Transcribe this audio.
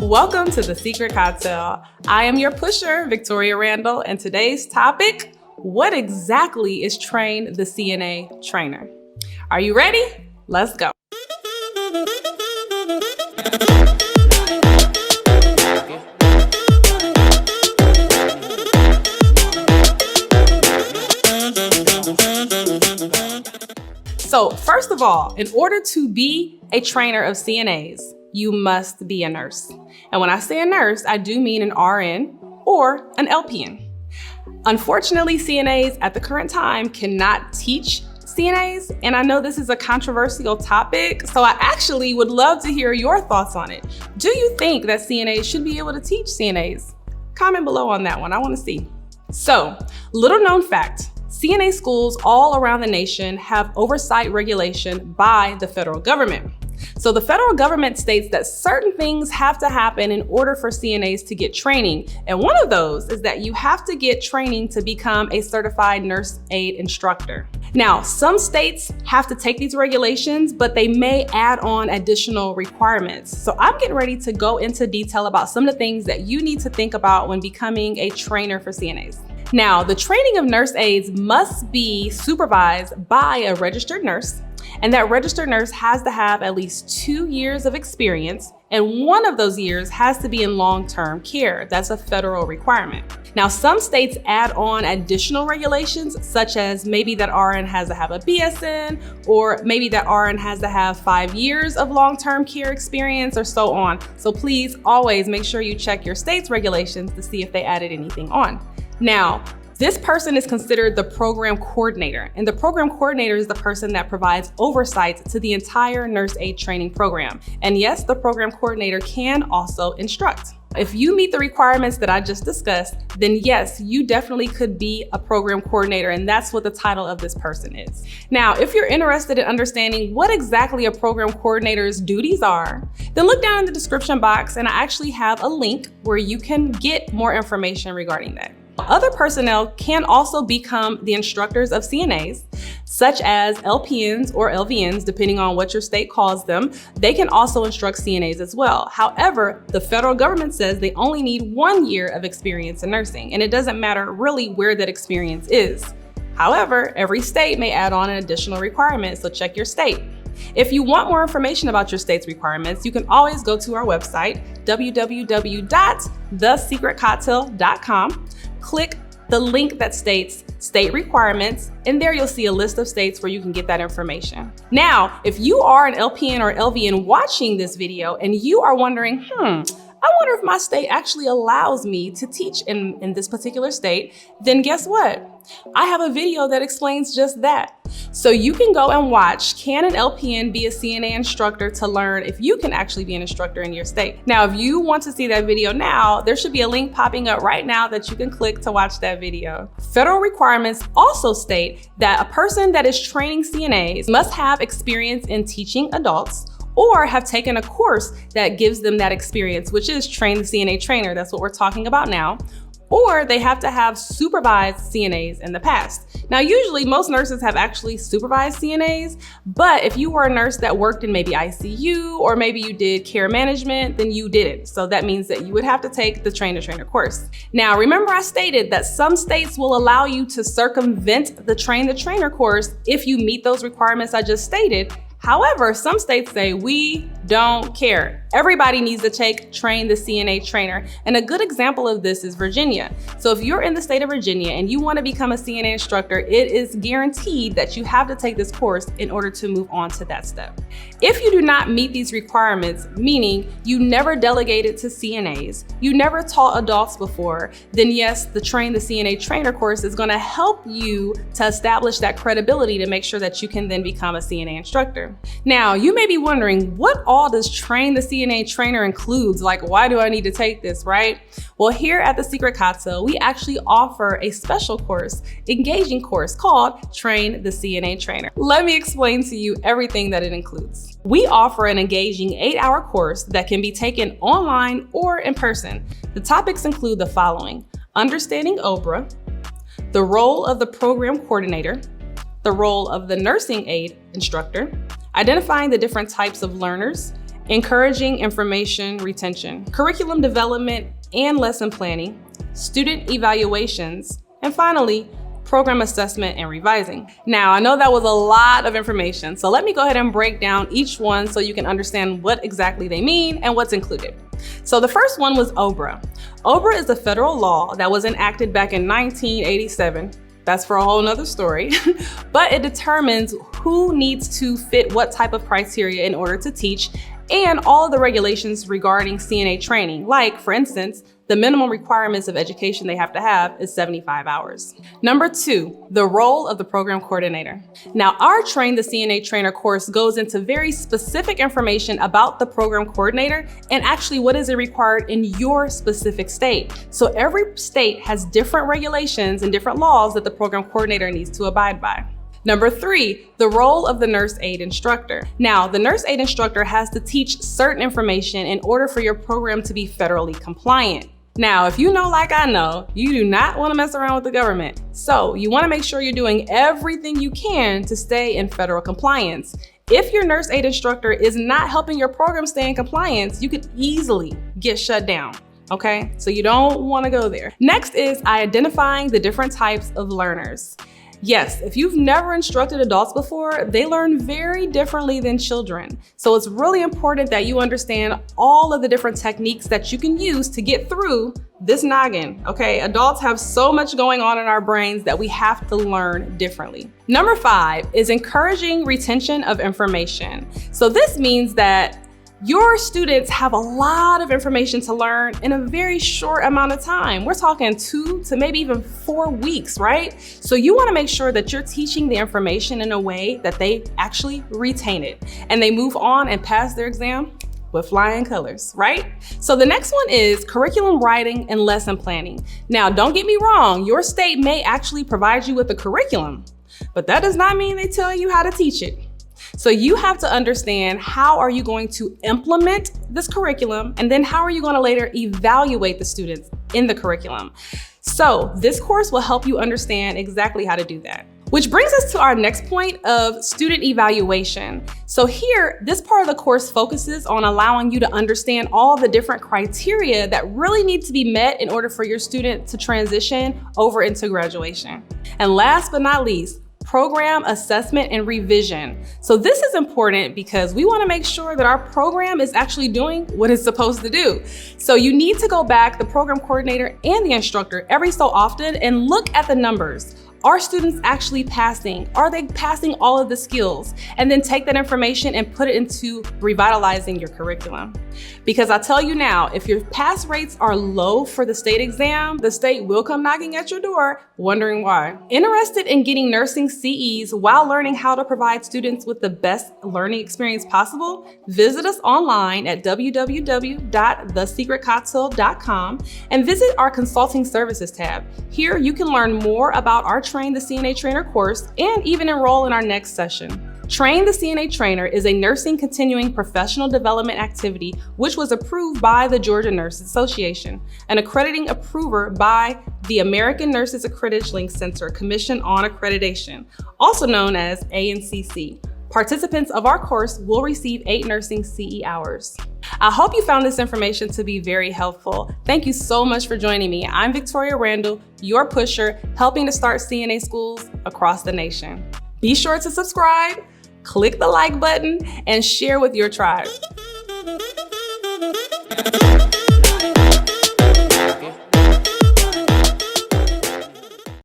Welcome to The Secret Cocktail. I am your pusher, Victoria Randall, and today's topic, what exactly is Train the CNA Trainer? Are you ready? Let's go. So first of all, in order to be a trainer of CNAs, you must be a nurse. And when I say a nurse, I do mean an RN or an LPN. Unfortunately, CNAs at the current time cannot teach CNAs, and I know this is a controversial topic, so I actually would love to hear your thoughts on it. Do you think that CNAs should be able to teach CNAs? Comment below on that one, I want to see. So, little known fact, CNA schools all around the nation have oversight regulation by the federal government. So the federal government states that certain things have to happen in order for CNAs to get training. And one of those is that you have to get training to become a certified nurse aide instructor. Now, some states have to take these regulations, but they may add on additional requirements. So I'm getting ready to go into detail about some of the things that you need to think about when becoming a trainer for CNAs. Now, the training of nurse aides must be supervised by a registered nurse, and that registered nurse has to have at least 2 years of experience, and one of those years has to be in long-term care. That's a federal requirement. Now, some states add on additional regulations, such as maybe that RN has to have a BSN, or maybe that RN has to have 5 years of long-term care experience, or so on. So please always make sure you check your state's regulations to see if they added anything on. Now, this person is considered the program coordinator, and the program coordinator is the person that provides oversight to the entire nurse aide training program. And yes, the program coordinator can also instruct. If you meet the requirements that I just discussed, then yes, you definitely could be a program coordinator, and that's what the title of this person is. Now, if you're interested in understanding what exactly a program coordinator's duties are, then look down in the description box, and I actually have a link where you can get more information regarding that. Other personnel can also become the instructors of CNAs, such as LPNs or LVNs, depending on what your state calls them. They can also instruct CNAs as well. However, the federal government says they only need 1 year of experience in nursing, and it doesn't matter really where that experience is. However, every state may add on an additional requirement, so check your state. If you want more information about your state's requirements, you can always go to our website, www.thesecretcocktail.com. Click the link that states state requirements, and there you'll see a list of states where you can get that information. Now, if you are an LPN or LVN watching this video and you are wondering, I wonder if my state actually allows me to teach in this particular state, then guess what? I have a video that explains just that. So you can go and watch, can an LPN be a CNA instructor, to learn if you can actually be an instructor in your state. Now, if you want to see that video now, there should be a link popping up right now that you can click to watch that video. Federal requirements also state that a person that is training CNAs must have experience in teaching adults, or have taken a course that gives them that experience, which is Train the CNA Trainer. That's what we're talking about now. Or they have to have supervised CNAs in the past. Now, usually most nurses have actually supervised CNAs, but if you were a nurse that worked in maybe ICU, or maybe you did care management, then you didn't. So that means that you would have to take the Train the Trainer course. Now, remember I stated that some states will allow you to circumvent the Train the Trainer course if you meet those requirements I just stated. However, some states say we don't care. Everybody needs to take Train the CNA Trainer. And a good example of this is Virginia. So if you're in the state of Virginia and you want to become a CNA instructor, it is guaranteed that you have to take this course in order to move on to that step. If you do not meet these requirements, meaning you never delegated to CNAs, you never taught adults before, then yes, the Train the CNA Trainer course is going to help you to establish that credibility to make sure that you can then become a CNA instructor. Now, you may be wondering, what all does Train the CNA Trainer includes? Like, why do I need to take this, right? Well, here at The Secret Cocktail, we actually offer a special course, engaging course called Train the CNA Trainer. Let me explain to you everything that it includes. We offer an engaging 8-hour course that can be taken online or in person. The topics include the following: understanding OBRA, the role of the program coordinator, the role of the nursing aide instructor, identifying the different types of learners, encouraging information retention, curriculum development and lesson planning, student evaluations, and finally, program assessment and revising. Now, I know that was a lot of information, so let me go ahead and break down each one so you can understand what exactly they mean and what's included. So the first one was OBRA. OBRA is a federal law that was enacted back in 1987. That's for a whole nother story, but it determines who needs to fit what type of criteria in order to teach and all of the regulations regarding CNA training. Like, for instance, the minimum requirements of education they have to have is 75 hours. Number 2, the role of the program coordinator. Now, our Train the CNA Trainer course goes into very specific information about the program coordinator and actually what is it required in your specific state. So every state has different regulations and different laws that the program coordinator needs to abide by. Number 3, the role of the nurse aid instructor. Now, the nurse aid instructor has to teach certain information in order for your program to be federally compliant. Now, if you know like I know, you do not want to mess around with the government. So you want to make sure you're doing everything you can to stay in federal compliance. If your nurse aid instructor is not helping your program stay in compliance, you could easily get shut down. Okay, so you don't want to go there. Next is identifying the different types of learners. Yes, if you've never instructed adults before, they learn very differently than children. So it's really important that you understand all of the different techniques that you can use to get through this noggin, okay? Adults have so much going on in our brains that we have to learn differently. Number 5 is encouraging retention of information. So this means that your students have a lot of information to learn in a very short amount of time. We're talking 2 to maybe even 4 weeks, right? So you want to make sure that you're teaching the information in a way that they actually retain it and they move on and pass their exam with flying colors, right? So the next one is curriculum writing and lesson planning. Now, don't get me wrong, your state may actually provide you with a curriculum, but that does not mean they tell you how to teach it. So you have to understand how are you going to implement this curriculum, and then how are you going to later evaluate the students in the curriculum. So this course will help you understand exactly how to do that. Which brings us to our next point of student evaluation. So here, this part of the course focuses on allowing you to understand all the different criteria that really need to be met in order for your student to transition over into graduation. And last but not least, program assessment and revision. So this is important because we want to make sure that our program is actually doing what it's supposed to do. So you need to go back, the program coordinator and the instructor, every so often and look at the numbers. Are students actually passing? Are they passing all of the skills? And then take that information and put it into revitalizing your curriculum. Because I tell you now, if your pass rates are low for the state exam, the state will come knocking at your door wondering why. Interested in getting nursing CEs while learning how to provide students with the best learning experience possible? Visit us online at www.thesecretcocktail.com and visit our consulting services tab. Here you can learn more about our Train the CNA Trainer course and even enroll in our next session. Train the CNA Trainer is a nursing continuing professional development activity which was approved by the Georgia Nurses Association, an accrediting approver by the American Nurses Accreditation Center Commission on Accreditation, also known as ANCC. Participants of our course will receive 8 nursing CE hours. I hope you found this information to be very helpful. Thank you so much for joining me. I'm Victoria Randall, your pusher, helping to start CNA schools across the nation. Be sure to subscribe, click the like button, and share with your tribe.